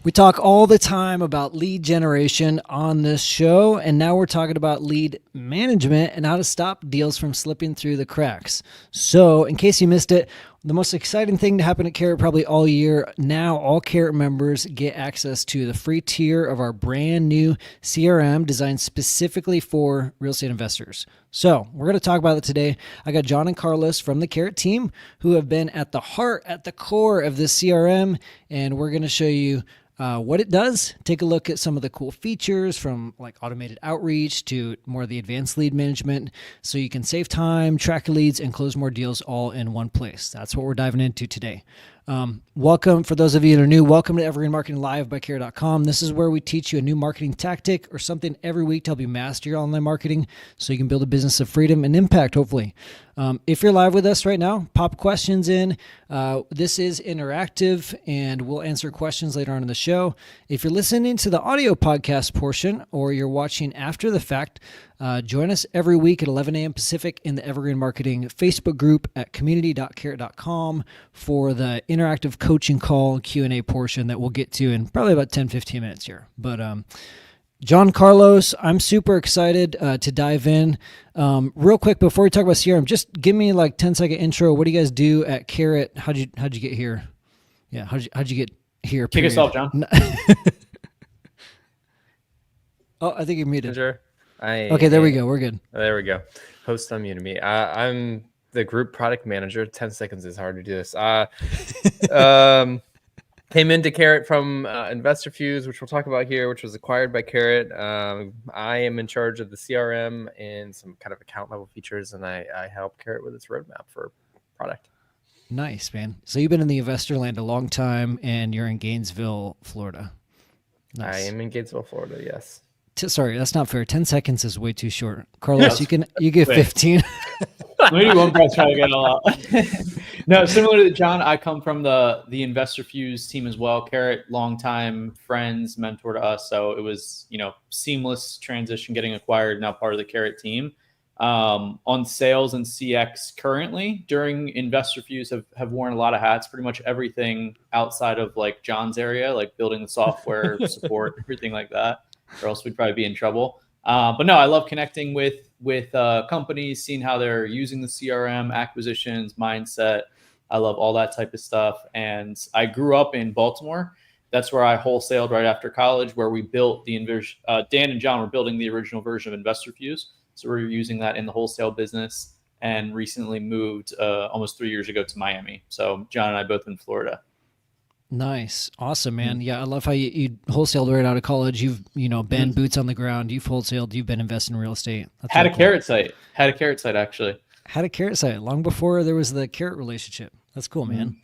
We talk all the time about lead generation on this show, and now we're talking about lead management and how to stop deals from slipping through the cracks. So, in case you missed it, the most exciting thing to happen at Carrot probably all year, now all Carrot members get access to the free tier of our brand new CRM designed specifically for real estate investors. So we're going to talk about it today. I got John and Carlos from the Carrot team who have been at the heart, at the core of this CRM, and we're going to show you what it does. Take a look at some of the cool features from like automated outreach to more of the advanced lead management so you can save time, track your leads, and close more deals all in one place. That's what we're diving into today. Welcome, for those of you that are new, welcome to Evergreen Marketing Live by Carrot.com. This is where we teach you a new marketing tactic or something every week to help you master your online marketing so you can build a business of freedom and impact, hopefully. If you're live with us right now, pop questions in. This is interactive and we'll answer questions later on in the show. If you're listening to the audio podcast portion or you're watching after the fact, join us every week at 11 a.m. Pacific in the Evergreen Marketing Facebook group at community.carrot.com for the interactive coaching call Q&A portion that we'll get to in probably about 10-15 minutes here. But John, Carlos, I'm super excited to dive in. Real quick, before we talk about CRM, just give me like 10-second intro. What do you guys do at Carrot? How'd you get here? Yeah, how'd you get here? Kick us off, John. Oh, I think you're muted. Sure. Okay, there we go. We're good. There we go. Host unmuted me. I'm the group product manager. 10 seconds is hard to do this. Came into Carrot from InvestorFuse, which we'll talk about here, which was acquired by Carrot. I am in charge of the CRM and some kind of account level features, and I help Carrot with its roadmap for product. Nice, man. So you've been in the investor land a long time, and you're in Gainesville, Florida. Nice. I am in Gainesville, Florida. Yes. Sorry, that's not fair. 10 seconds is way too short. Carlos, you get 15. Maybe one guy's trying to get a lot. No, similar to John, I come from the InvestorFuse team as well. Carrot, longtime friends, mentor to us. So it was, seamless transition getting acquired, now part of the Carrot team. On sales and CX currently during InvestorFuse have worn a lot of hats, pretty much everything outside of like John's area, like building the software, support, everything like that, or else we'd probably be in trouble. But no, I love connecting with companies, seeing how they're using the CRM, acquisitions, mindset. I love all that type of stuff. And I grew up in Baltimore. That's where I wholesaled right after college, where we built Dan and John were building the original version of InvestorFuse. So we're using that in the wholesale business and recently moved almost 3 years ago to Miami. So John and I both in Florida. Nice. Awesome, man. Yeah, I love how you wholesaled right out of college. You've, been boots on the ground. You've wholesaled. You've been investing in real estate. That's Had a Carrot site. Had a Carrot site, actually. Had a Carrot site long before there was the Carrot relationship. That's cool, man.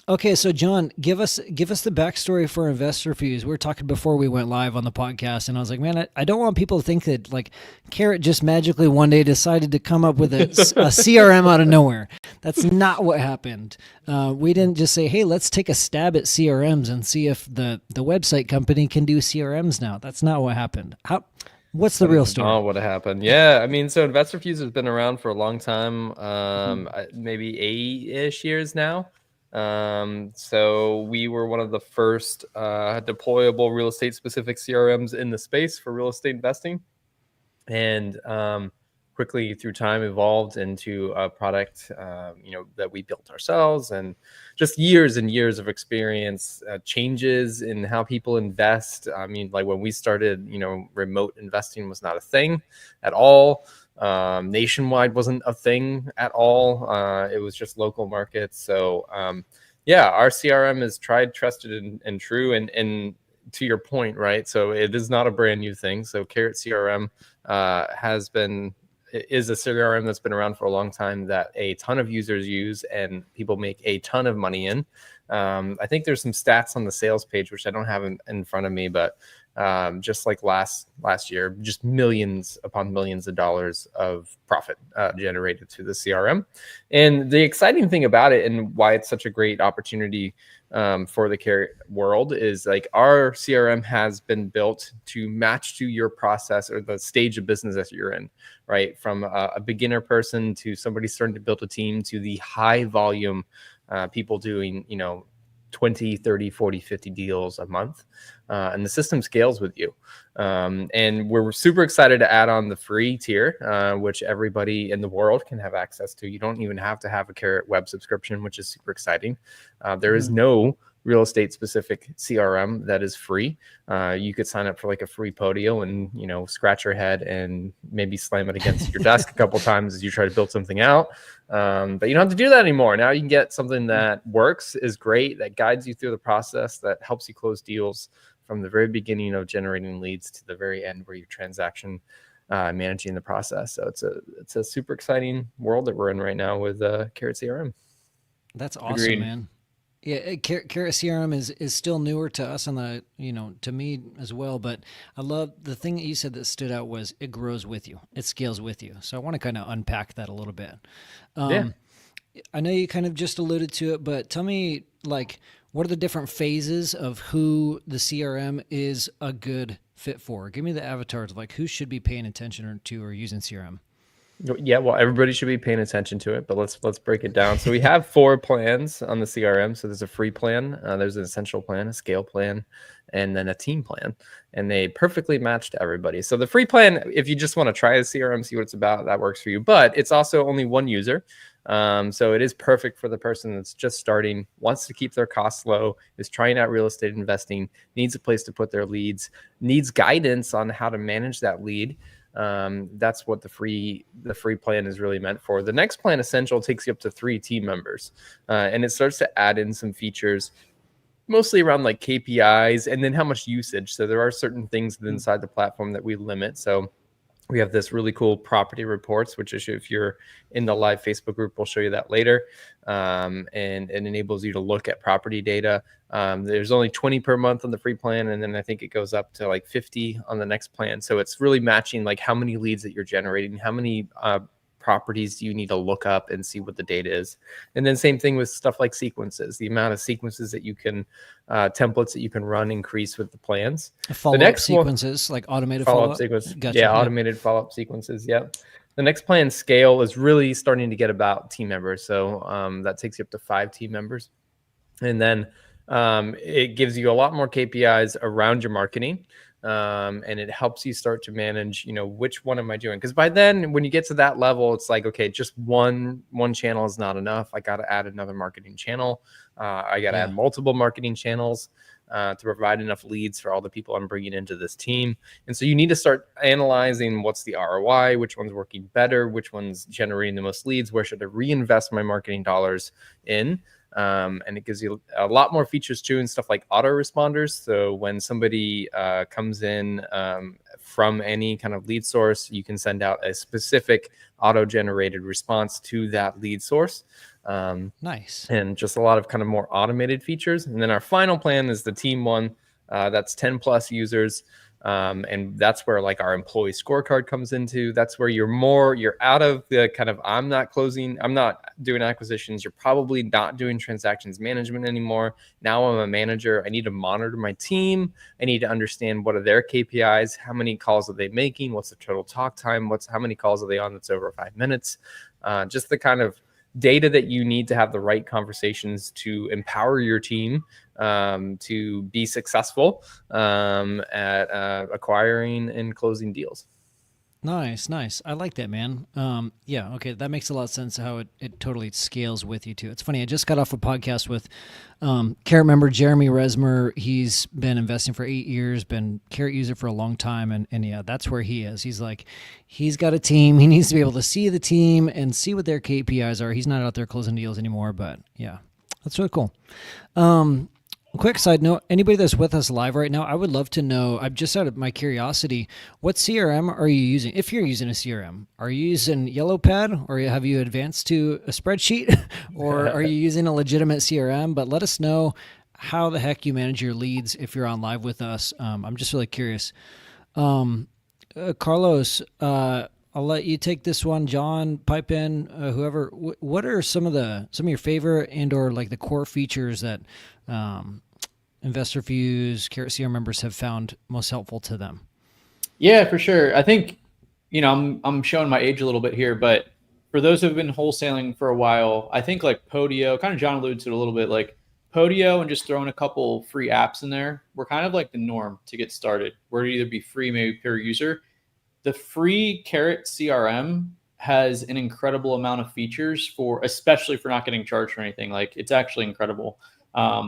Okay, so John, give us the backstory for InvestorFuse. We were talking before we went live on the podcast, and I was like, man, I don't want people to think that like Carrot just magically one day decided to come up with a CRM out of nowhere. That's not what happened. We didn't just say, hey, let's take a stab at CRMs and see if the website company can do CRMs now. That's not what happened. What's the real story? Oh, what happened? Yeah, I mean, so InvestorFuse has been around for a long time, maybe 8-ish years now. So we were one of the first deployable real estate specific CRMs in the space for real estate investing, and quickly through time evolved into a product that we built ourselves, and just years and years of experience, changes in how people invest. I mean, like when we started, remote investing was not a thing at all. Nationwide wasn't a thing at all. It was just local markets. So our CRM is tried, trusted, and true. And to your point, right? So it is not a brand new thing. So Carrot CRM is a CRM that's been around for a long time that a ton of users use and people make a ton of money in. I think there's some stats on the sales page, which I don't have in front of me, but just like last year, just millions upon millions of dollars of profit generated through the CRM. And the exciting thing about it and why it's such a great opportunity for the Carrot world is like our CRM has been built to match to your process or the stage of business that you're in, right? From a beginner person to somebody starting to build a team to the high volume people doing, 20, 30, 40, 50 deals a month. And the system scales with you. And we're super excited to add on the free tier, which everybody in the world can have access to. You don't even have to have a Carrot web subscription, which is super exciting. There is no real estate specific CRM that is free. You could sign up for like a free Podio and, you know, scratch your head and maybe slam it against your desk a couple times as you try to build something out. But you don't have to do that anymore. Now you can get something that works, is great, that guides you through the process, that helps you close deals from the very beginning of generating leads to the very end where you're transaction managing the process. So it's a super exciting world that we're in right now with Carrot CRM. That's awesome, Agreed. man. Yeah, Carrot CRM is still newer to us on the, you know, to me as well. But I love the thing that you said that stood out was it grows with you, it scales with you. So I want to kind of unpack that a little bit. I know you kind of just alluded to it, but tell me, like, what are the different phases of who the CRM is a good fit for? Give me the avatars of like who should be paying attention to or using CRM. Yeah, well, everybody should be paying attention to it, but let's break it down. So we have 4 plans on the CRM. So there's a free plan, there's an essential plan, a scale plan, and then a team plan, and they perfectly match to everybody. So the free plan, if you just want to try the CRM, see what it's about, that works for you. But it's also only one user, so it is perfect for the person that's just starting, wants to keep their costs low, is trying out real estate investing, needs a place to put their leads, needs guidance on how to manage that lead. That's what the free plan is really meant for. The next plan, Essential, takes you up to 3 team members, and it starts to add in some features, mostly around like KPIs and then how much usage. So there are certain things inside the platform that we limit. So we have this really cool property reports, which is, if you're in the live Facebook group, we'll show you that later. And it enables you to look at property data. There's only 20 per month on the free plan. And then I think it goes up to like 50 on the next plan. So it's really matching like how many leads that you're generating, how many properties do you need to look up and see what the data is. And then same thing with stuff like sequences, the amount of sequences that you can, templates that you can run increase with the plans. Follow-up sequences, like automated follow-up sequence. Gotcha. Yeah, automated follow-up sequences. Yep. The next plan, Scale, is really starting to get about team members. So that takes you up to 5 team members. And then it gives you a lot more KPIs around your marketing. And it helps you start to manage, you know, which one am I doing? Because by then, when you get to that level, it's like, okay, just one channel is not enough. I got to add another marketing channel. I got to add multiple marketing channels to provide enough leads for all the people I'm bringing into this team. And so you need to start analyzing what's the ROI, which one's working better, which one's generating the most leads, where should I reinvest my marketing dollars in? And it gives you a lot more features too, and stuff like autoresponders. So when somebody comes in from any kind of lead source, you can send out a specific auto-generated response to that lead source. Nice. And just a lot of kind of more automated features. And then our final plan is the team one. That's 10 plus users. And that's where like our employee scorecard comes into. That's where you're out of the kind of, I'm not doing acquisitions. You're probably not doing transactions management anymore. Now I'm a manager. I need to monitor my team. I need to understand what are their KPIs. How many calls are they making? What's the total talk time? How many calls are they on that's over 5 minutes? Just the kind of data that you need to have the right conversations to empower your team to be successful at acquiring and closing deals. Nice. I like that, man. Yeah, okay, that makes a lot of sense how it totally scales with you too. It's funny, I just got off a podcast with Carrot member Jeremy Resmer. He's been investing for 8 years, been Carrot user for a long time, and yeah, that's where he is. He's like, he's got a team. He needs to be able to see the team and see what their KPIs are. He's not out there closing deals anymore, but yeah, that's really cool. Quick side note, anybody that's with us live right now, I would love to know, I'm just out of my curiosity, what CRM are you using? If you're using a CRM, are you using Yellow Pad, or have you advanced to a spreadsheet, or are you using a legitimate CRM? But let us know how the heck you manage your leads if you're on live with us. I'm just really curious. Carlos, I'll let you take this one. John, pipe in, whoever. What are some of your favorite and or like the core features that Investor Views, Carrot CRM members have found most helpful to them? Yeah, for sure. I think, I'm showing my age a little bit here, but for those who have been wholesaling for a while, I think like Podio, kind of John alluded to it a little bit, like Podio and just throwing a couple free apps in there, we're kind of like the norm to get started. We're either be free, maybe per user. The free Carrot CRM has an incredible amount of features for, especially for not getting charged for anything. Like, it's actually incredible.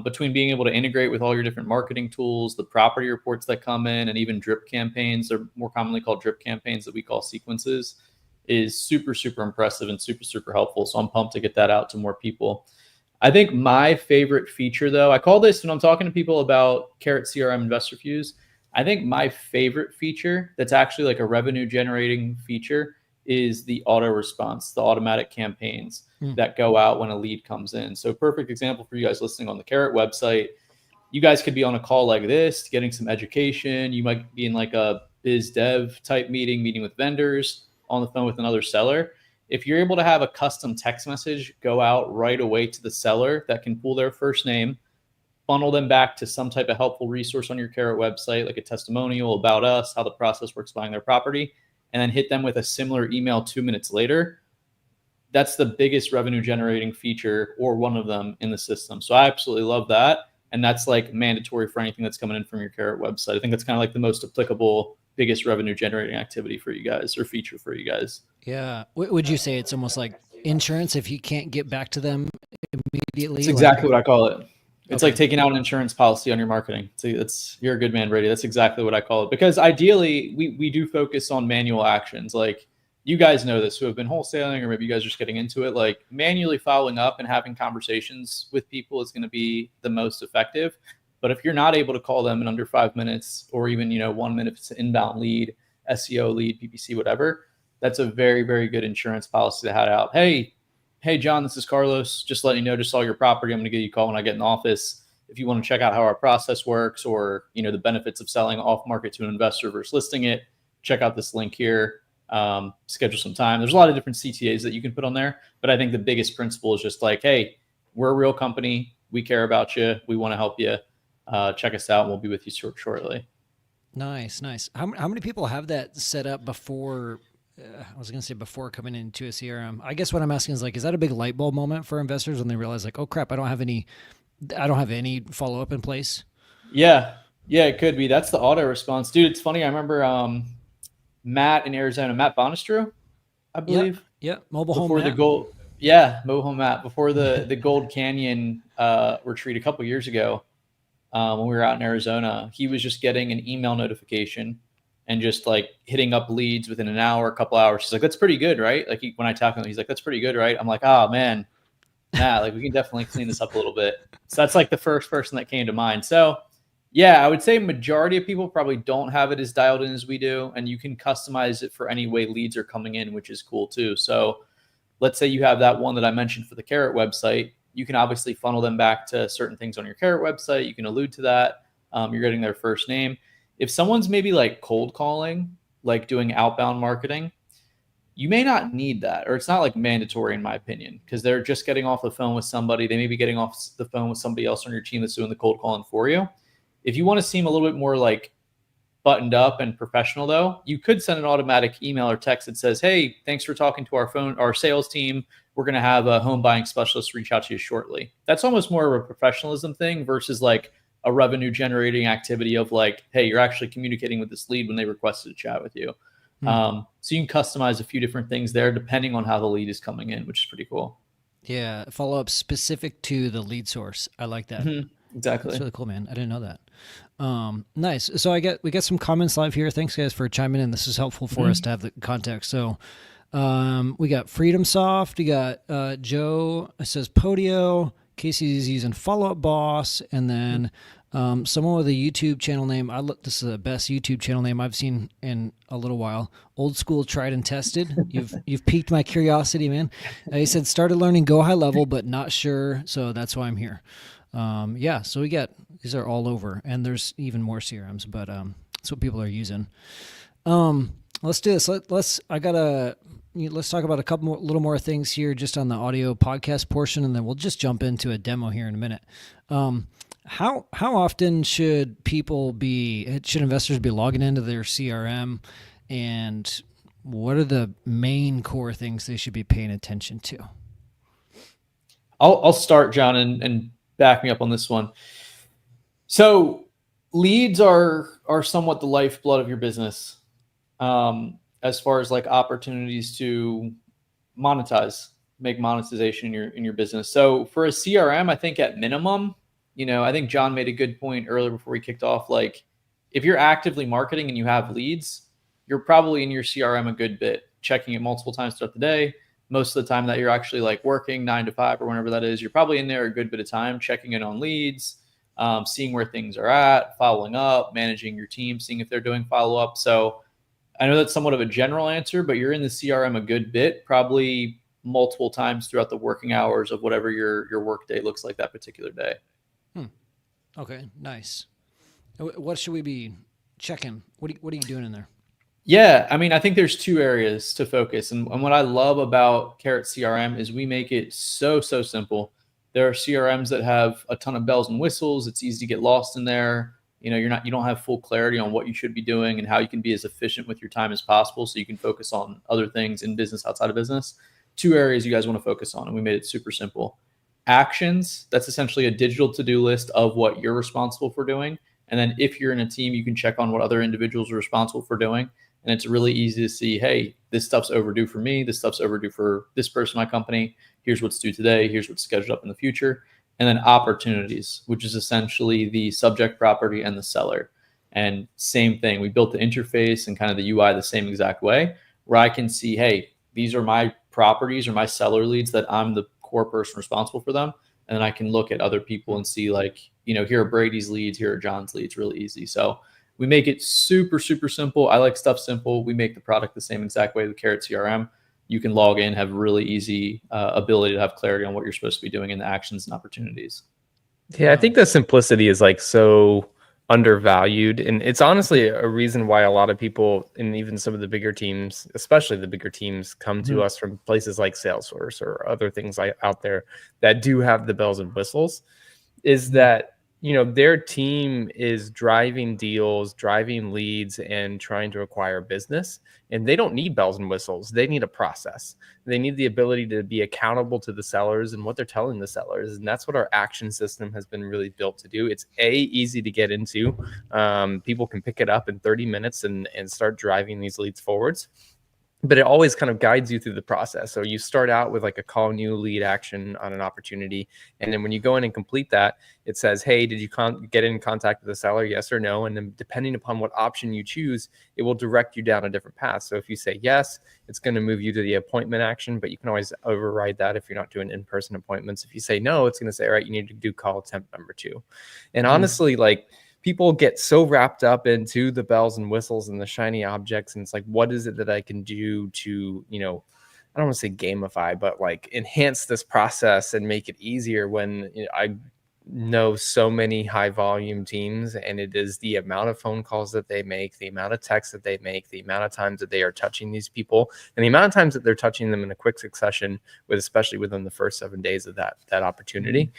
Between being able to integrate with all your different marketing tools, the property reports that come in, and even drip campaigns, they're more commonly called drip campaigns that we call sequences, is super, super impressive and super, super helpful. So I'm pumped to get that out to more people. I think my favorite feature, though, I call this when I'm talking to people about Carrot CRM Investor Fuse, I think my favorite feature that's actually like a revenue generating feature is the auto response, the automatic campaigns that go out when a lead comes in. So perfect example for you guys listening on the Carrot website. You guys could be on a call like this, getting some education. You might be in like a biz dev type meeting with vendors, on the phone with another seller. If you're able to have a custom text message go out right away to the seller that can pull their first name, funnel them back to some type of helpful resource on your Carrot website, like a testimonial about us, how the process works buying their property, and then hit them with a similar email 2 minutes later, that's the biggest revenue generating feature, or one of them, in the system. So I absolutely love that. And that's like mandatory for anything that's coming in from your Carrot website. I think that's kind of like the most applicable, biggest revenue generating activity for you guys, or feature for you guys. Yeah. Would you say it's almost like insurance if you can't get back to them immediately? It's exactly what I call it. It's Okay. like taking out an insurance policy on your marketing. So you're a good man, Brady. That's exactly what I call it. Because ideally, we do focus on manual actions. Like, you guys know this who have been wholesaling, or maybe you guys are just getting into it. Like, manually following up and having conversations with people is going to be the most effective. But if you're not able to call them in under 5 minutes, or even 1 minute, if it's an inbound lead, SEO lead, PPC, whatever, that's a very, very good insurance policy to have out. Hey, John, this is Carlos. Just letting you know, just saw your property. I'm going to give you a call when I get in the office. If you want to check out how our process works, or the benefits of selling off market to an investor versus listing it, check out this link here. Schedule some time. There's a lot of different CTAs that you can put on there, but I think the biggest principle is just like, hey, we're a real company. We care about you. We want to help you. Check us out, and we'll be with you shortly. Nice. How many people have that set up before? I was going to say before coming into a CRM. I guess what I'm asking is, like, is that a big light bulb moment for investors when they realize, like, oh crap, I don't have any follow up in place? Yeah, it could be. That's the auto response, dude. It's funny. I remember Matt in Arizona, Matt Bonestrew, I believe. Yep. Mobile home before Matt. the gold. Yeah, mobile home Matt before the Gold Canyon retreat a couple years ago. When we were out in Arizona, he was just getting an email notification and just like hitting up leads within an hour, a couple hours. He's like, that's pretty good, right? Like, when I talk to him, he's like, that's pretty good, right? I'm like, oh man, like, we can definitely clean this up a little bit. So that's like the first person that came to mind. So yeah, I would say majority of people probably don't have it as dialed in as we do. And you can customize it for any way leads are coming in, which is cool too. So let's say you have that one that I mentioned for the Carrot website. You can obviously funnel them back to certain things on your Carrot website. You can allude to that. You're getting their first name. If someone's maybe like cold calling, like doing outbound marketing, you may not need that, or it's not like mandatory in my opinion, because they're just getting off the phone with somebody. They may be getting off the phone with somebody else on your team that's doing the cold calling for you. If you want to seem a little bit more like buttoned up and professional, though, you could send an automatic email or text that says, hey, thanks for talking to our sales team. We're going to have a home buying specialist reach out to you shortly. That's almost more of a professionalism thing versus like a revenue generating activity of like, hey, you're actually communicating with this lead when they requested to chat with you. So you can customize a few different things there depending on how the lead is coming in, which is pretty cool. Yeah. Follow up specific to the lead source. I like that. Exactly. That's really cool, man. I didn't know that. Nice. So we get some comments live here. Thanks guys for chiming in. This is helpful for us to have the context. So we got Freedom Soft. We got Joe. It says Podio. Casey's using Follow Up Boss, and then someone with a YouTube channel name. This is the best YouTube channel name I've seen in a little while. Old School Tried and Tested. You've piqued my curiosity, man. He said started learning Go High Level, but not sure, so that's why I'm here. So we get these are all over, and there's even more CRMs, but that's what people are using. Let's do this. Let's talk about a little more things here, just on the audio podcast portion, and then we'll just jump into a demo here in a minute. How often should investors be logging into their CRM, and what are the main core things they should be paying attention to? I'll start, John, and back me up on this one. So leads are somewhat the lifeblood of your business, as far as like opportunities to monetize, make monetization in your business. So for a CRM, I think at minimum, I think John made a good point earlier before we kicked off. Like, if you're actively marketing and you have leads, you're probably in your CRM a good bit, checking it multiple times throughout the day. Most of the time that you're actually like working 9 to 5 or whenever that is, you're probably in there a good bit of time, checking in on leads, seeing where things are at, following up, managing your team, seeing if they're doing follow up. So I know that's somewhat of a general answer, but you're in the CRM a good bit, probably multiple times throughout the working hours of whatever your work day looks like that particular day. Okay, nice. What should we be checking? What are you doing in there? Yeah, I mean, I think there's 2 areas to focus. And what I love about Carrot CRM is we make it so simple. There are CRMs that have a ton of bells and whistles. It's easy to get lost in there. You don't have full clarity on what you should be doing and how you can be as efficient with your time as possible so you can focus on other things in business outside of business. 2 areas you guys want to focus on, and we made it super simple. Actions, that's essentially a digital to-do list of what you're responsible for doing. And then if you're in a team, you can check on what other individuals are responsible for doing. And it's really easy to see, hey, this stuff's overdue for me. This stuff's overdue for this person in my company. Here's what's due today. Here's what's scheduled up in the future. And then opportunities, which is essentially the subject property and the seller. And same thing, we built the interface and kind of the UI the same exact way, where I can see, hey, these are my properties or my seller leads that I'm the core person responsible for them. And then I can look at other people and see like, here are Brady's leads, here are John's leads, really easy. So we make it super simple. I like stuff simple. We make the product the same exact way with Carrot CRM. You can log in, have really easy ability to have clarity on what you're supposed to be doing in the actions and opportunities. Yeah, I think the simplicity is like so undervalued. And it's honestly a reason why a lot of people, and even some of the bigger teams, especially the bigger teams, come to us from places like Salesforce or other things like out there that do have the bells and whistles, is that their team is driving deals, driving leads, and trying to acquire business. And they don't need bells and whistles. They need a process. They need the ability to be accountable to the sellers and what they're telling the sellers. And that's what our action system has been really built to do. It's easy to get into. People can pick it up in 30 minutes and start driving these leads forwards. But it always kind of guides you through the process. So you start out with like a call new lead action on an opportunity. And then when you go in and complete that, it says, hey, did you get in contact with the seller? Yes or no. And then depending upon what option you choose, it will direct you down a different path. So if you say yes, it's going to move you to the appointment action, but you can always override that if you're not doing in-person appointments. If you say no, it's going to say, all right, you need to do call attempt number 2. And honestly, like, people get so wrapped up into the bells and whistles and the shiny objects. And it's like, what is it that I can do to, I don't want to say gamify, but like enhance this process and make it easier when I know so many high volume teams, and it is the amount of phone calls that they make, the amount of texts that they make, the amount of times that they are touching these people, and the amount of times that they're touching them in a quick succession, especially within the first 7 days of that opportunity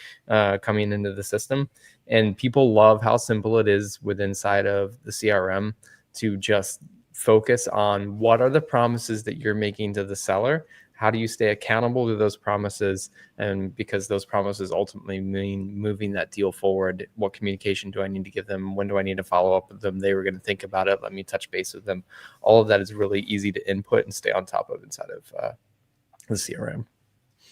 coming into the system. And people love how simple it is inside of the CRM to just focus on what are the promises that you're making to the seller. How do you stay accountable to those promises? And because those promises ultimately mean moving that deal forward, what communication do I need to give them? When do I need to follow up with them? They were going to think about it. Let me touch base with them. All of that is really easy to input and stay on top of inside of the CRM.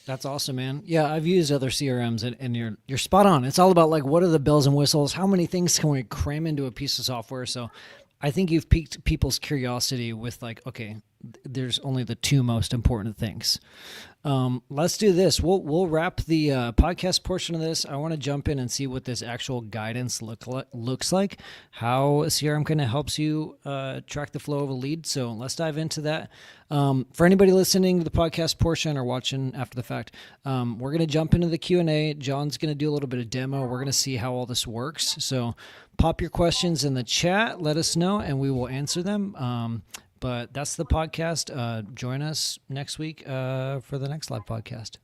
That's awesome, man. Yeah, I've used other CRMs and you're spot on. It's all about like, what are the bells and whistles? How many things can we cram into a piece of software? So I think you've piqued people's curiosity with like, okay, there's only the 2 most important things. Let's do this. We'll wrap the podcast portion of this. I want to jump in and see what this actual guidance looks like, how a CRM kind of helps you track the flow of a lead. So let's dive into that. For anybody listening to the podcast portion or watching after the fact, we're going to jump into the Q&A. John's going to do a little bit of demo. We're going to see how all this works. So pop your questions in the chat. Let us know, and we will answer them. But that's the podcast. Join us next week for the next live podcast.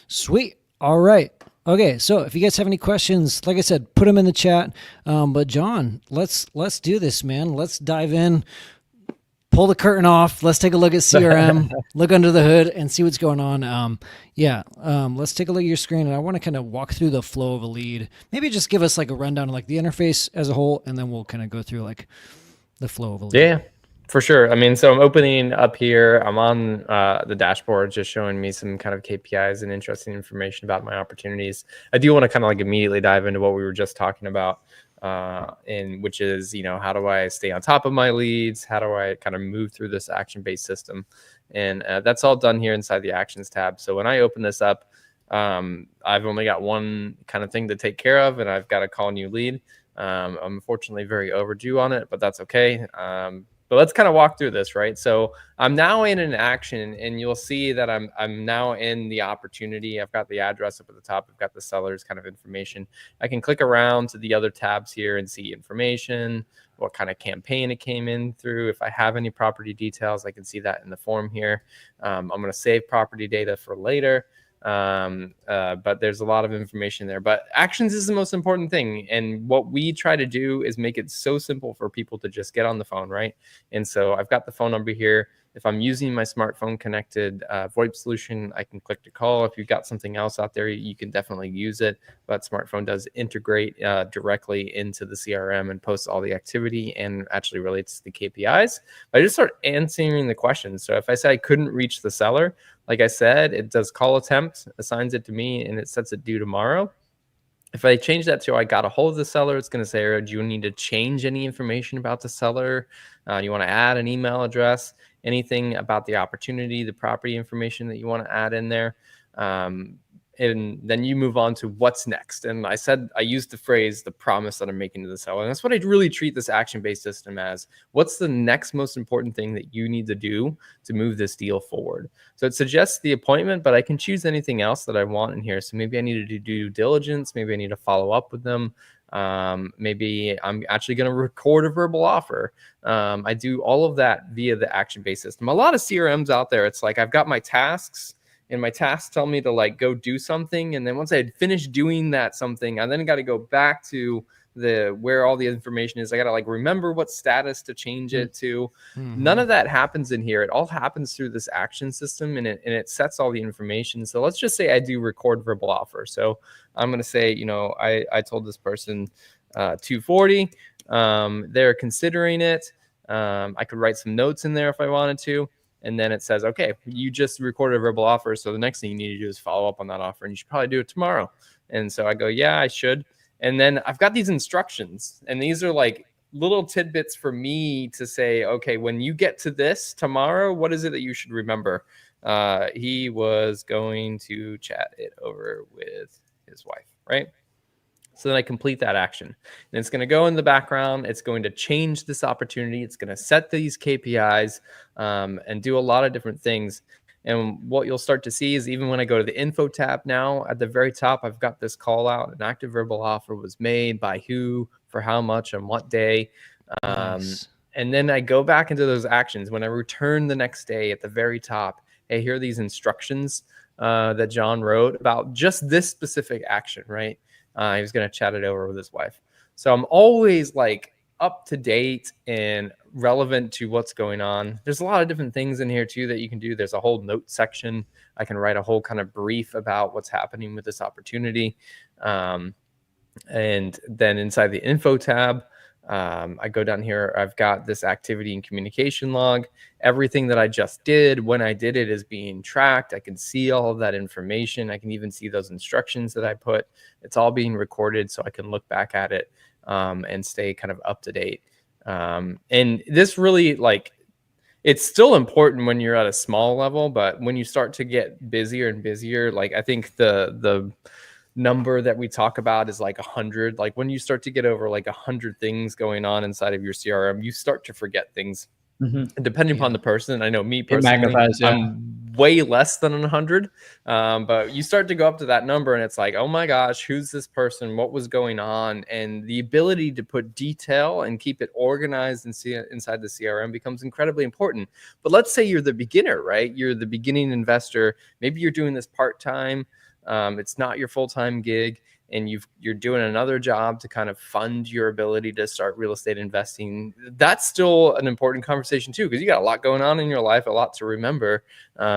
Sweet. All right. Okay, so if you guys have any questions, like I said, put them in the chat. But John, let's do this, man. Let's dive in. Pull the curtain off. Let's take a look at CRM, look under the hood, and see what's going on. Let's take a look at your screen, and I want to kind of walk through the flow of a lead. Maybe just give us like a rundown of like the interface as a whole, and then we'll kind of go through like the flow of a lead. Yeah, for sure. I mean, so I'm opening up here. I'm on the dashboard, just showing me some kind of KPIs and interesting information about my opportunities. I do want to kind of like immediately dive into what we were just talking about, which is, how do I stay on top of my leads? How do I kind of move through this action-based system? And that's all done here inside the Actions tab. So when I open this up, I've only got one kind of thing to take care of, and I've got to call new lead. I'm unfortunately very overdue on it, but that's okay. But let's kind of walk through this, right? So I'm now in an action, and you'll see that I'm now in the opportunity. I've got the address up at the top. I've got the seller's kind of information. I can click around to the other tabs here and see information, what kind of campaign it came in through. If I have any property details, I can see that in the form here. I'm going to save property data for later. But there's a lot of information there. But actions is the most important thing, and what we try to do is make it so simple for people to just get on the phone, right? And so I've got the phone number here. If I'm using my smartphone connected VoIP solution, I can click to call. If you've got something else out there, you can definitely use it. But smartphone does integrate directly into the CRM and posts all the activity and actually relates to the KPIs. I just start answering the questions. So if I say I couldn't reach the seller, like I said, it does call attempt, assigns it to me, and it sets it due tomorrow. If I change that to I got a hold of the seller, it's going to say, do you need to change any information about the seller? You want to add an email address, anything about the opportunity, the property information that you want to add in there. And then you move on to what's next. And I used the phrase, the promise that I'm making to the seller. And that's what I really treat this action-based system as. What's the next most important thing that you need to do to move this deal forward? So it suggests the appointment, but I can choose anything else that I want in here. So maybe I need to do due diligence. Maybe I need to follow up with them. Maybe I'm actually going to record a verbal offer. I do all of that via the action-based system. A lot of CRMs out there, it's like I've got my tasks, and my tasks tell me to like go do something. And then once I had finished doing that something, I then got to go back to where all the information is. I got to like remember what status to change it to. Mm-hmm. None of that happens in here. It all happens through this action system, and it sets all the information. So let's just say I do record verbal offer. So I'm going to say, I told this person 240. They're considering it. I could write some notes in there if I wanted to. And then it says, okay, you just recorded a verbal offer. So the next thing you need to do is follow up on that offer, and you should probably do it tomorrow. And so I go, yeah, I should. And then I've got these instructions, and these are like little tidbits for me to say, okay, when you get to this tomorrow, what is it that you should remember? He was going to chat it over with his wife, right? So then I complete that action, and it's going to go in the background. It's going to change this opportunity. It's going to set these KPIs and do a lot of different things. And what you'll start to see is even when I go to the info tab now, at the very top, I've got this call out. An active verbal offer was made by who, for how much, on what day. Nice. And then I go back into those actions. When I return the next day at the very top, hey, here are these instructions that John wrote about just this specific action, right? He was going to chat it over with his wife. So I'm always like up to date and relevant to what's going on. There's a lot of different things in here too that you can do. There's a whole note section. I can write a whole kind of brief about what's happening with this opportunity. And then inside the info tab, I go down here. I've got this activity and communication log. Everything that I just did, when I did it, is being tracked. I can see all of that information. I can even see those instructions that I put. It's all being recorded, so I can look back at it and stay kind of up to date. And this really, like, it's still important when you're at a small level, but when you start to get busier and busier, like I think the number that we talk about is like 100. Like when you start to get over like 100 things going on inside of your CRM, you start to forget things. Mm-hmm. Depending upon the person, I know me personally, I'm way less than 100. But you start to go up to that number and it's like, oh my gosh, who's this person? What was going on? And the ability to put detail and keep it organized and see it inside the CRM becomes incredibly important. But let's say you're the beginner, right? You're the beginning investor. Maybe you're doing this part-time. It's not your full-time gig, and you're doing another job to kind of fund your ability to start real estate investing. That's still an important conversation too, because you got a lot going on in your life, a lot to remember.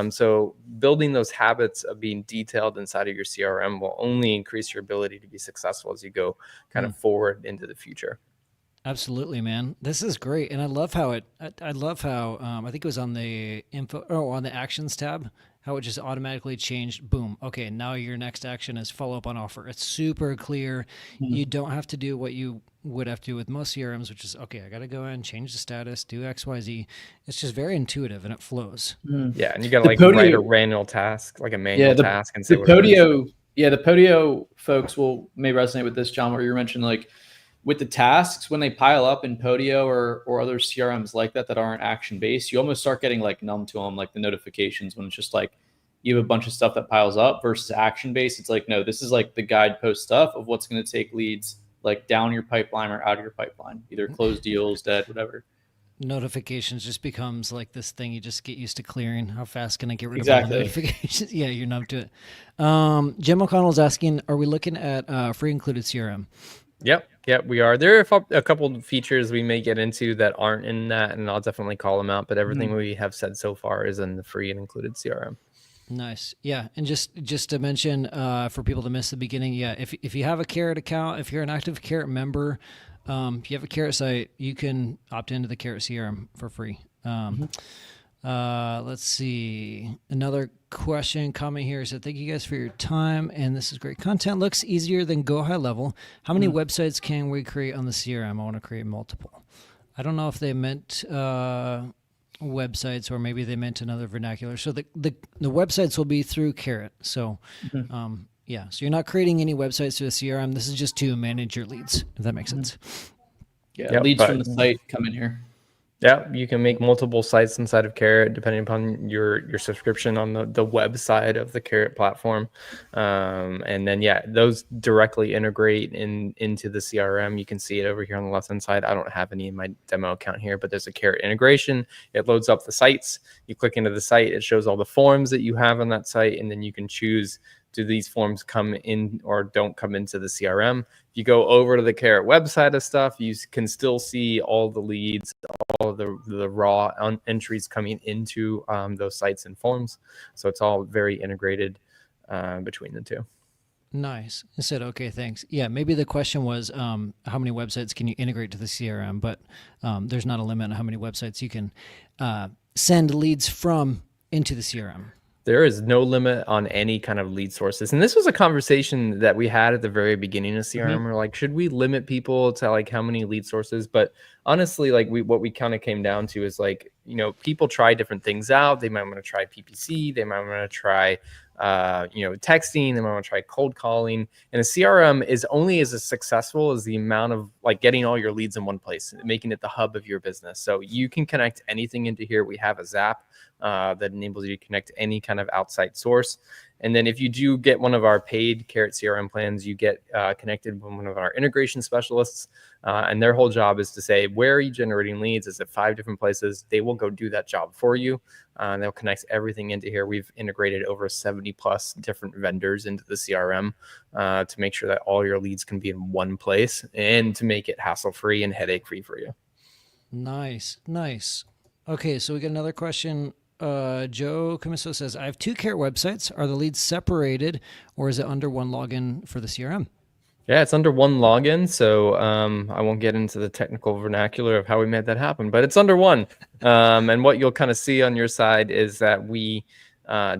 So building those habits of being detailed inside of your CRM will only increase your ability to be successful as you go kind of forward into the future. Absolutely, man. This is great, and I love how I think it was on the on the actions tab, how it just automatically changed. Boom. Okay, now your next action is follow up on offer. It's super clear. You don't have to do what you would have to do with most CRMs, which is okay. I got to go in, change the status, do X, Y, Z. It's just very intuitive and it flows. Yeah, and you got to write a manual task, like a manual task, and say the Podio. Yeah, the Podio folks may resonate with this, John, where you mentioned with the tasks, when they pile up in Podio or other CRMs like that aren't action based, you almost start getting numb to them, like the notifications, when it's just you have a bunch of stuff that piles up versus action based. It's no, this is the guidepost stuff of what's going to take leads down your pipeline or out of your pipeline, either close deals, dead, whatever. Notifications just becomes this thing you just get used to clearing. How fast can I get rid of all the notifications? Yeah, you're numb to it. Jim O'Connell's asking, are we looking at free included CRM? Yep, we are. There are a couple of features we may get into that aren't in that, and I'll definitely call them out. But everything we have said so far is in the free and included CRM. Nice. Yeah. And just to mention, for people to miss the beginning, yeah, if you have a Carrot account, if you're an active Carrot member, if you have a Carrot site, you can opt into the Carrot CRM for free. Let's see. Another comment here said, thank you guys for your time. And this is great content. Looks easier than Go High Level. How many websites can we create on the CRM? I want to create multiple. I don't know if they meant websites or maybe they meant another vernacular. So the websites will be through Carrot. So yeah, so you're not creating any websites through the CRM. This is just to manage your leads, if that makes sense. Yeah, leads from the site come in here. Yeah, you can make multiple sites inside of Carrot depending upon your subscription on the web side of the Carrot platform. And then, those directly integrate into the CRM. You can see it over here on the left-hand side. I don't have any in my demo account here, but there's a Carrot integration. It loads up the sites. You click into the site. It shows all the forms that you have on that site, and then you can choose, do these forms come in or don't come into the CRM? If you go over to the Carrot website of stuff, you can still see all the leads, all the raw entries coming into those sites and forms. So it's all very integrated between the two. Nice. I said, okay, thanks. Yeah, maybe the question was how many websites can you integrate to the CRM, but there's not a limit on how many websites you can send leads from into the CRM. There is no limit on any kind of lead sources. And this was a conversation that we had at the very beginning of CRM. We're like, should we limit people to how many lead sources? But honestly, what we kind of came down to is people try different things out. They might want to try PPC. They might want to try, texting. They might want to try cold calling. And a CRM is only as successful as the amount of getting all your leads in one place, making it the hub of your business. So you can connect anything into here. We have a Zap that enables you to connect to any kind of outside source. And then if you do get one of our paid Carrot CRM plans, you get connected with one of our integration specialists. And their whole job is to say, where are you generating leads? Is it 5 different places? They will go do that job for you. And they'll connect everything into here. We've integrated over 70 plus different vendors into the CRM to make sure that all your leads can be in one place and to make it hassle-free and headache-free for you. Nice. Okay, so we got another question. Joe Camiso says, I have 2 Carrot websites. Are the leads separated or is it under one login for the CRM? Yeah, it's under one login. So I won't get into the technical vernacular of how we made that happen, but it's under one. And what you'll kind of see on your side is that we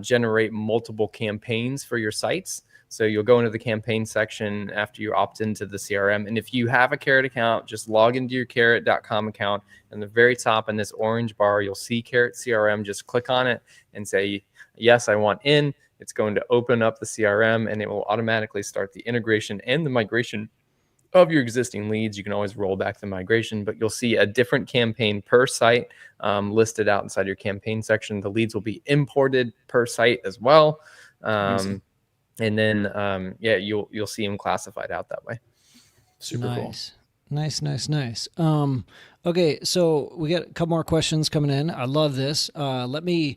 generate multiple campaigns for your sites. So you'll go into the campaign section after you opt into the CRM. And if you have a Carrot account, just log into your carrot.com account. In the very top in this orange bar, you'll see Carrot CRM. Just click on it and say, yes, I want in. It's going to open up the CRM and it will automatically start the integration and the migration of your existing leads. You can always roll back the migration, but you'll see a different campaign per site listed out inside your campaign section. The leads will be imported per site as well. And then, you'll see them classified out that way. Super cool. Nice. Okay, so we got a couple more questions coming in. I love this. Let me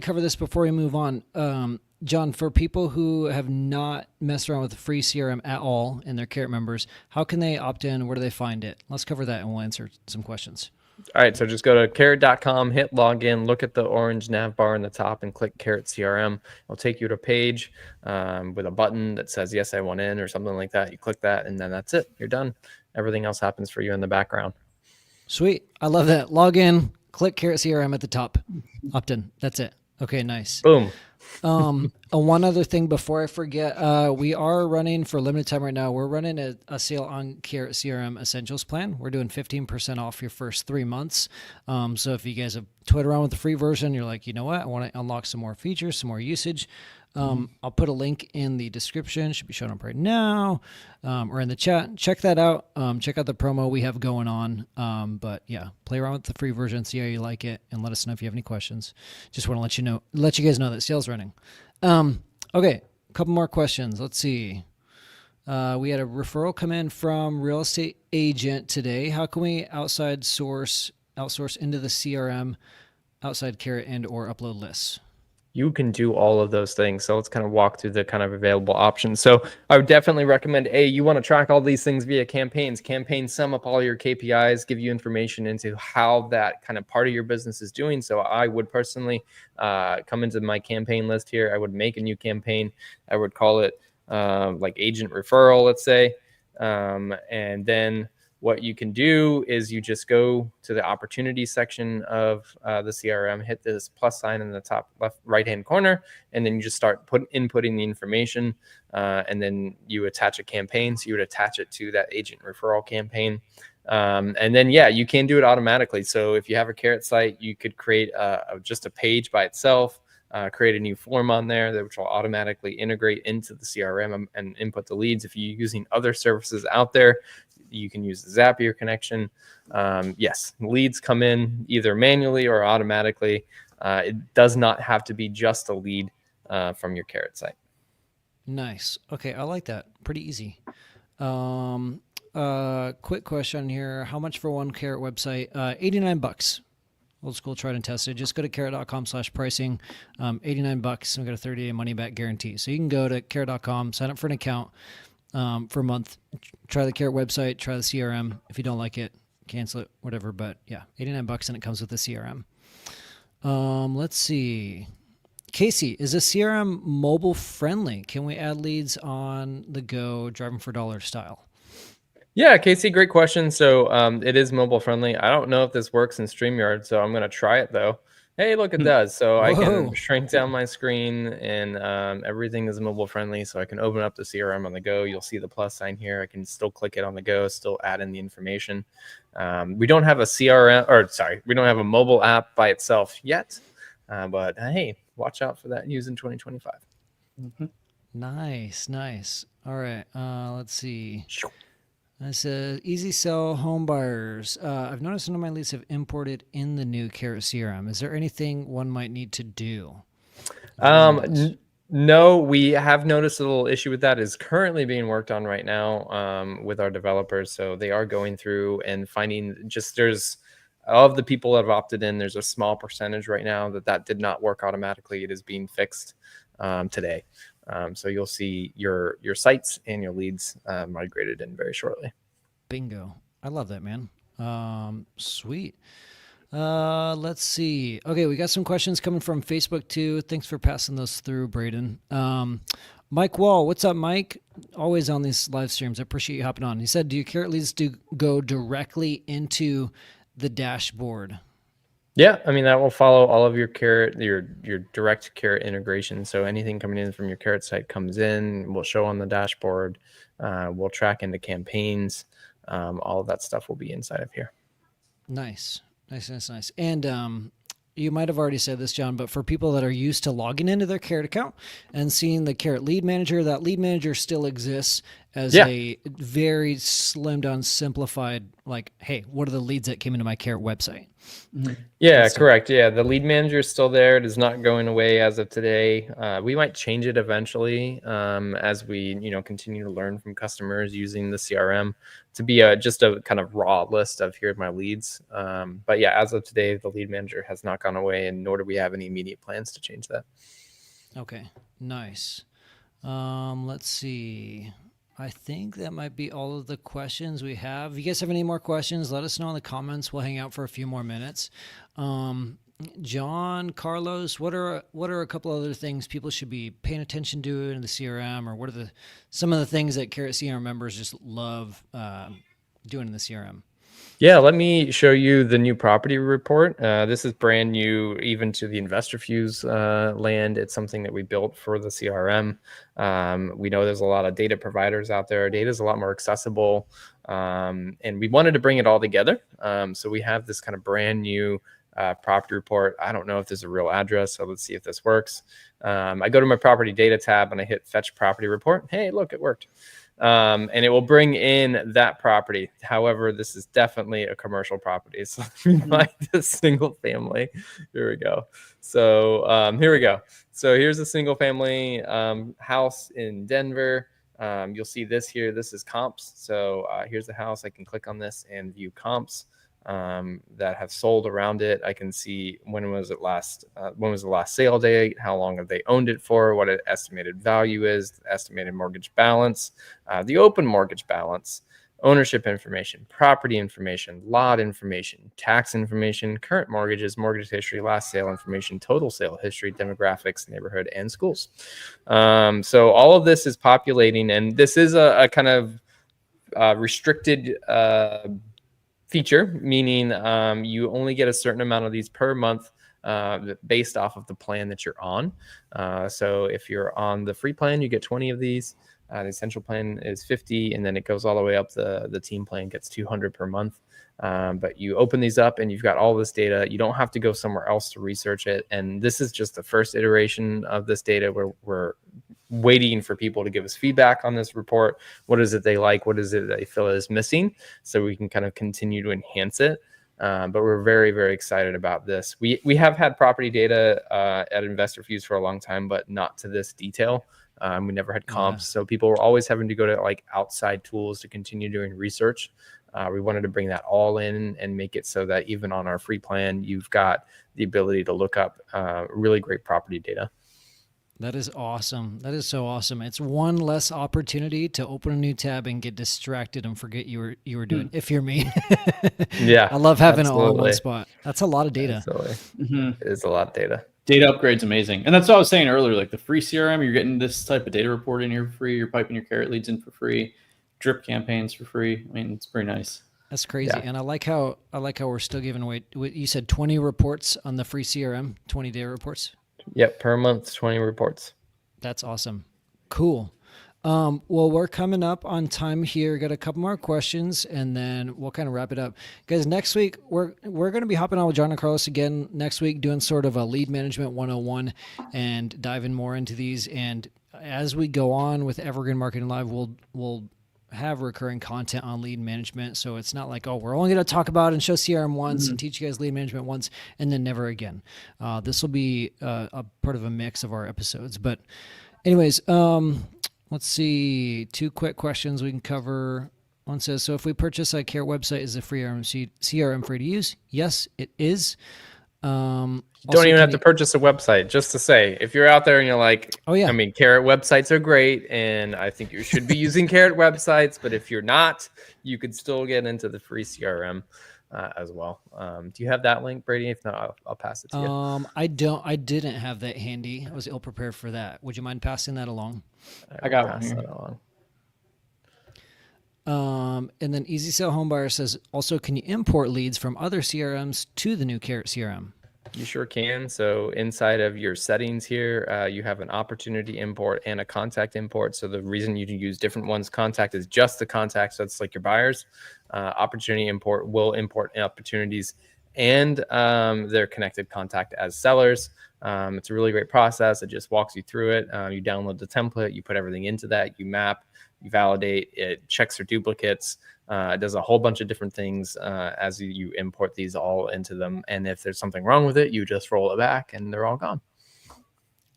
cover this before we move on. John, for people who have not messed around with the free CRM at all and they're Carrot members, how can they opt in? Where do they find it? Let's cover that and we'll answer some questions. All right, so just go to carrot.com, hit login, look at the orange nav bar in the top and click Carrot CRM. It'll take you to a page with a button that says, yes, I want in or something like that. You click that and then that's it. You're done. Everything else happens for you in the background. Sweet. I love that. Log in, click Carrot CRM at the top, opt in. That's it. Okay, nice. Boom. One other thing before I forget, we are running for a limited time right now. We're running a sale on Carrot CRM Essentials plan. We're doing 15% off your first 3 months. So if you guys have toyed around with the free version, you're like, you know what, I want to unlock some more features, some more usage. I'll put a link in the description. Should be showing up right now, or in the chat. Check that out. Check out the promo we have going on. But yeah, play around with the free version, see how you like it, and let us know if you have any questions. Just want to let you guys know that sale's running. Okay, a couple more questions. Let's see. We had a referral come in from real estate agent today. How can we outsource into the CRM outside Carrot and or upload lists? You can do all of those things. So let's kind of walk through the kind of available options. So I would definitely recommend, you want to track all these things via campaigns. Campaigns sum up all your KPIs, give you information into how that kind of part of your business is doing. So I would personally come into my campaign list here. I would make a new campaign. I would call it like agent referral, let's say. And then what you can do is you just go to the opportunity section of the CRM, hit this plus sign in the top left right-hand corner, and then you just start inputting the information, and then you attach a campaign. So you would attach it to that agent referral campaign. And then, you can do it automatically. So if you have a Carrot site, you could create just a page by itself, create a new form on there which will automatically integrate into the CRM and input the leads. If you're using other services out there, you can use the Zapier connection. Yes, leads come in either manually or automatically. It does not have to be just a lead from your Carrot site. Nice. Okay, I like that. Pretty easy. Quick question here. How much for one Carrot website? $89. Old school, tried and tested. Just go to carrot.com/pricing. $89. We got a 30-day money back guarantee. So you can go to carrot.com, sign up for an account for a month, try the Carrot website, try the CRM. If you don't like it, cancel it, whatever. But yeah, $89 and it comes with the CRM. Let's see. Casey, is a CRM mobile friendly? Can we add leads on the go, driving for dollar style? Yeah, Casey, great question. So it is mobile friendly. I don't know if this works in StreamYard, so I'm going to try it though. Hey, look, it does. So I can shrink down my screen and everything is mobile friendly. So I can open up the CRM on the go. You'll see the plus sign here. I can still click it on the go, still add in the information. We don't have we don't have a mobile app by itself yet. But hey, watch out for that news in 2025. Mm-hmm. Nice. All right. Let's see. It says, easy sell home buyers. I've noticed some of my leads have imported in the new Carrot CRM. Is there anything one might need to do? No, we have noticed a little issue with that. Is currently being worked on right now with our developers. So they are going through and finding there's of the people that have opted in, there's a small percentage right now that did not work automatically. It is being fixed today. So you'll see your sites and your leads migrated in very shortly. Bingo. I love that, man. Sweet. Let's see. Okay, we got some questions coming from Facebook too. Thanks for passing those through, Braden. Mike Wall, what's up, Mike? Always on these live streams. I appreciate you hopping on. He said, do your Carrot leads go directly into the dashboard? Yeah, I mean, that will follow all of your Carrot, your direct Carrot integration. So anything coming in from your Carrot site comes in, will show on the dashboard. We'll track into campaigns. All of that stuff will be inside of here. Nice. And you might have already said this, John, but for people that are used to logging into their Carrot account and seeing the Carrot lead manager, that lead manager still exists as a very slimmed down, simplified, like, hey, what are the leads that came into my Carrot website? Mm-hmm. Yeah, correct. Yeah, the lead manager is still there. It is not going away as of today. We might change it eventually as we continue to learn from customers using the CRM to be just a kind of raw list of here are my leads. But yeah, as of today, the lead manager has not gone away, and nor do we have any immediate plans to change that. Okay, nice. Let's see. I think that might be all of the questions we have. If you guys have any more questions, let us know in the comments. We'll hang out for a few more minutes. John, Carlos, what are a couple other things people should be paying attention to in the CRM, or what are some of the things that Carrot CRM members just love doing in the CRM? Yeah, let me show you the new property report. This is brand new, even to the investor fuse land. It's something that we built for the CRM. We know there's a lot of data providers out there. Data is a lot more accessible, and we wanted to bring it all together. So we have this kind of brand new property report. I don't know if there's a real address, so let's see if this works. I go to my property data tab and I hit fetch property report. Hey, look, it worked. And it will bring in that property. However, this is definitely a commercial property. So let me find a single family. Here we go. So here we go. So here's a single family house in Denver. You'll see this here. This is comps. So here's the house. I can click on this and view comps that have sold around it. I can see when was the last sale date, how long have they owned it for, what an estimated value is, the estimated mortgage balance, the open mortgage balance, ownership information, property information, lot information, tax information, current mortgages, mortgage history, last sale information, total sale history, demographics, neighborhood, and schools. So all of this is populating, and this is a kind of restricted feature, meaning you only get a certain amount of these per month based off of the plan that you're on. So if you're on the free plan, you get 20 of these. The essential plan is 50, and then it goes all the way up. The team plan gets 200 per month. But you open these up and you've got all this data. You don't have to go somewhere else to research it. And this is just the first iteration of this data where we're waiting for people to give us feedback on this report. What is it they like? What is it they feel is missing? So we can kind of continue to enhance it. But we're very, very excited about this. We have had property data at Investor Fuse for a long time, but not to this detail. We never had comps. So people were always having to go to like outside tools to continue doing research. We wanted to bring that all in and make it so that even on our free plan, you've got the ability to look up really great property data. That is awesome. That is so awesome. It's one less opportunity to open a new tab and get distracted and forget you were doing. If you're me, yeah, I love having it all in one spot. That's a lot of data. It is a lot of data. Data upgrade's amazing, and that's what I was saying earlier. Like the free CRM, you're getting this type of data report in here for free. You're piping your Carrot leads in for free, drip campaigns for free. I mean, it's pretty nice. That's crazy, and I like how we're still giving away. You said 20 reports on the free CRM, 20-day reports. Yep, per month, 20 reports. That's awesome. Cool. Well, we're coming up on time here. Got a couple more questions, and then we'll kind of wrap it up. Guys, next week, we're going to be hopping on with John and Carlos again next week, doing sort of a lead management 101 and diving more into these. And as we go on with Evergreen Marketing Live, we'll have recurring content on lead management. So it's not like, oh, we're only going to talk about and show CRM once and teach you guys lead management once and then never again. This will be a part of a mix of our episodes. But anyways, let's see. 2 quick questions we can cover. One says, so if we purchase a Carrot website, is the free CRM free to use? Yes, it is. Don't even have to purchase a website. Just to say, if you're out there and you're like, oh yeah, I mean, Carrot websites are great, and I think you should be using Carrot websites. But if you're not, you could still get into the free CRM as well. Do you have that link, Brady? If not, I'll pass it to you. I didn't have that handy. I was ill prepared for that. Would you mind passing that along? I got one here. And then Easy Sale Homebuyer says, also, can you import leads from other CRMs to the new Carrot CRM? You sure can. So inside of your settings here, you have an opportunity import and a contact import. So the reason you can use different ones, contact is just the contact. So it's like your buyers. Opportunity import will import opportunities and their connected contact as sellers. It's a really great process. It just walks you through it. You download the template, you put everything into that, you map, you validate, it checks for duplicates. It does a whole bunch of different things as you import these all into them. And if there's something wrong with it, you just roll it back and they're all gone.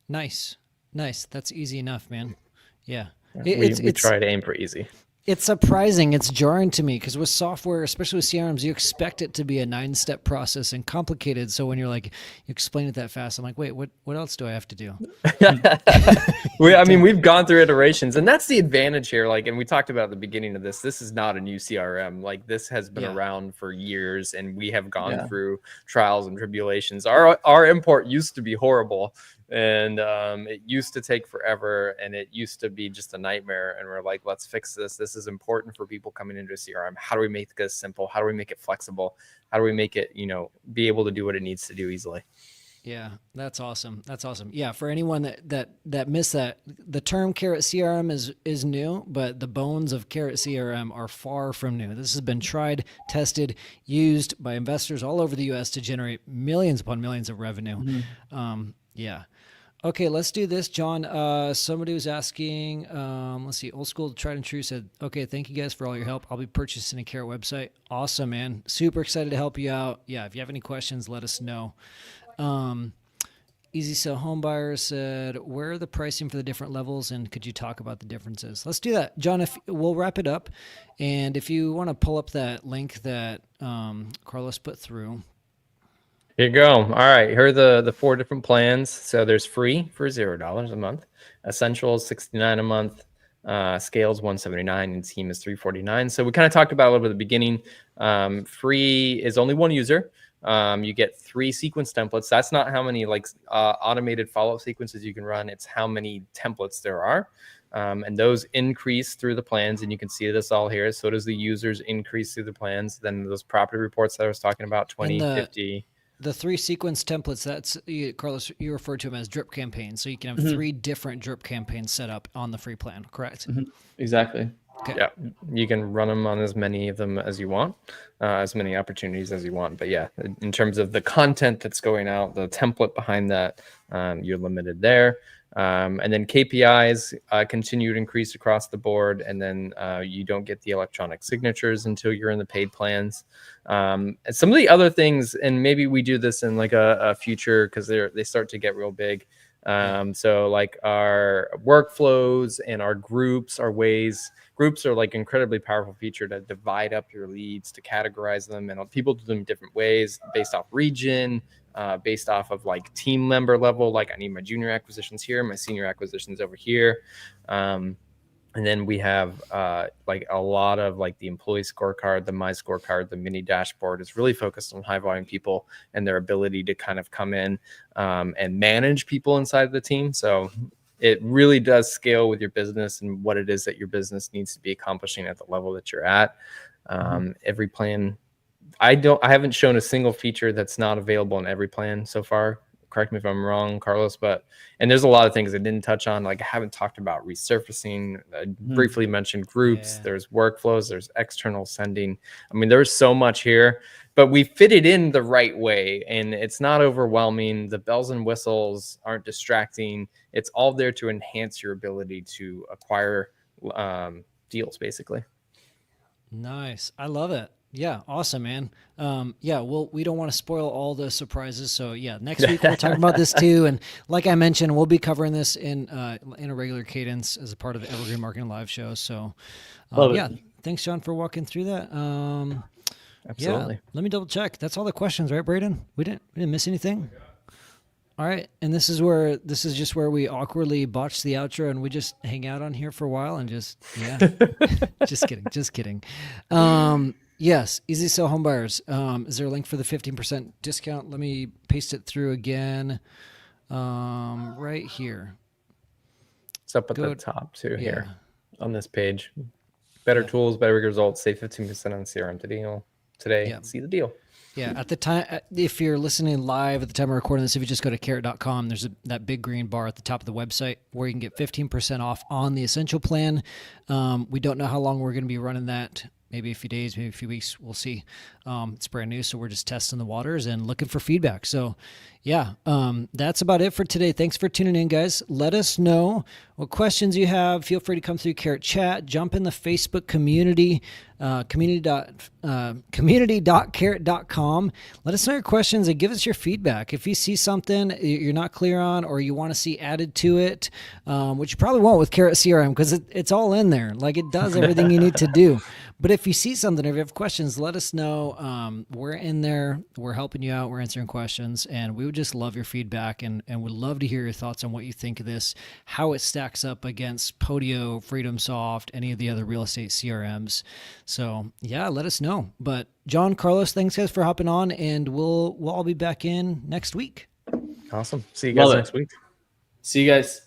Nice. That's easy enough, man. Yeah. We try to aim for easy. It's surprising. It's jarring to me because with software, especially with CRMs, you expect it to be a 9-step process and complicated. So when you're like, you explain it that fast, I'm like, wait, what else do I have to do? We've gone through iterations, and that's the advantage here. Like, and we talked about at the beginning of this, this is not a new CRM. Like, this has been around for years, and we have gone through trials and tribulations. Our import used to be horrible, and it used to take forever, and it used to be just a nightmare. And we're like, let's fix this. This is important for people coming into a CRM. How do we make this simple? How do we make it flexible? How do we make it, be able to do what it needs to do easily? Yeah, that's awesome. That's awesome. Yeah, for anyone that missed that, the term Carrot CRM is new, but the bones of Carrot CRM are far from new. This has been tried, tested, used by investors all over the U.S. to generate millions upon millions of revenue. Mm-hmm. Yeah. Okay, let's do this, John. Somebody was asking, let's see, Old School Tried and True said, okay, thank you guys for all your help. I'll be purchasing a Carrot website. Awesome, man. Super excited to help you out. Yeah, if you have any questions, let us know. Easy Sell Homebuyer said, where are the pricing for the different levels, and could you talk about the differences? Let's do that. John, if we'll wrap it up, and if you want to pull up that link that Carlos put through. Here you go. All right. Here are the 4 different plans. So there's free for $0 a month. Essential is $69 a month. Scale is $179 and team is $349. So we kind of talked about a little bit at the beginning. Free is only one user. You get 3 sequence templates. That's not how many automated follow-up sequences you can run. It's how many templates there are. And those increase through the plans, and you can see this all here. So does the users increase through the plans. Then those property reports that I was talking about, 20, 50. The 3 sequence templates, that's Carlos, you referred to them as drip campaigns. So you can have 3 different drip campaigns set up on the free plan, correct? Mm-hmm. Exactly. Okay. Yeah, you can run them on as many of them as you want, as many opportunities as you want. But yeah, in terms of the content that's going out, the template behind that, you're limited there. And then KPIs continue to increase across the board. And then you don't get the electronic signatures until you're in the paid plans. And some of the other things, and maybe we do this in like a future because they start to get real big. So like our workflows and our groups are ways. Groups are like incredibly powerful feature to divide up your leads, to categorize them, and people do them different ways based off region, based off of like team member level. Like I need my junior acquisitions here, my senior acquisitions over here. And then we have like a lot of like the employee scorecard, the my scorecard, the mini dashboard is really focused on high volume people and their ability to kind of come in and manage people inside the team. So it really does scale with your business and what it is that your business needs to be accomplishing at the level that you're at. Every plan, I haven't shown a single feature that's not available in every plan so far. Correct me if I'm wrong, Carlos, and there's a lot of things I didn't touch on. Like I haven't talked about resurfacing. I briefly mentioned groups. Yeah. There's workflows. There's external sending. I mean, there's so much here, but we fit it in the right way, and it's not overwhelming. The bells and whistles aren't distracting. It's all there to enhance your ability to acquire deals, basically. Nice. I love it. Yeah. Awesome, man. Yeah. Well, we don't want to spoil all the surprises. So yeah, next week we'll talk about this too. And like I mentioned, we'll be covering this in a regular cadence as a part of the Evergreen Marketing Live show. So yeah, thanks John for walking through that. Absolutely. Yeah, let me double check. That's all the questions, right, Braden? We didn't miss anything. All right. And this is just where we awkwardly botch the outro and we just hang out on here for a while and just just kidding. Yes, Easy Sell Homebuyers. Is there a link for the 15% discount? Let me paste it through again. Right here. It's up at the top too here on this page. Better tools, better results. Save 15% on CRM today. See the deal. Yeah, at the time, if you're listening live at the time of recording this, if you just go to carrot.com, there's that big green bar at the top of the website where you can get 15% off on the Essential plan. We don't know how long we're going to be running that maybe a few days, maybe a few weeks. We'll see. It's brand new, so we're just testing the waters and looking for feedback. So yeah, that's about it for today. Thanks for tuning in, guys. Let us know what questions you have. Feel free to come through Carrot Chat, jump in the Facebook community, community.carrot.com. Let us know your questions and give us your feedback. If you see something you're not clear on or you want to see added to it, which you probably won't with Carrot CRM because it's all in there. Like, it does everything you need to do. But if you see something or if you have questions, let us know. We're in there. We're helping you out. We're answering questions. And we would just love your feedback and would love to hear your thoughts on what you think of this, how it stacks up against Podio, FreedomSoft, any of the other real estate CRMs. So yeah, let us know. But John, Carlos, thanks guys for hopping on, and we'll all be back in next week. Awesome. See you guys next week. See you guys.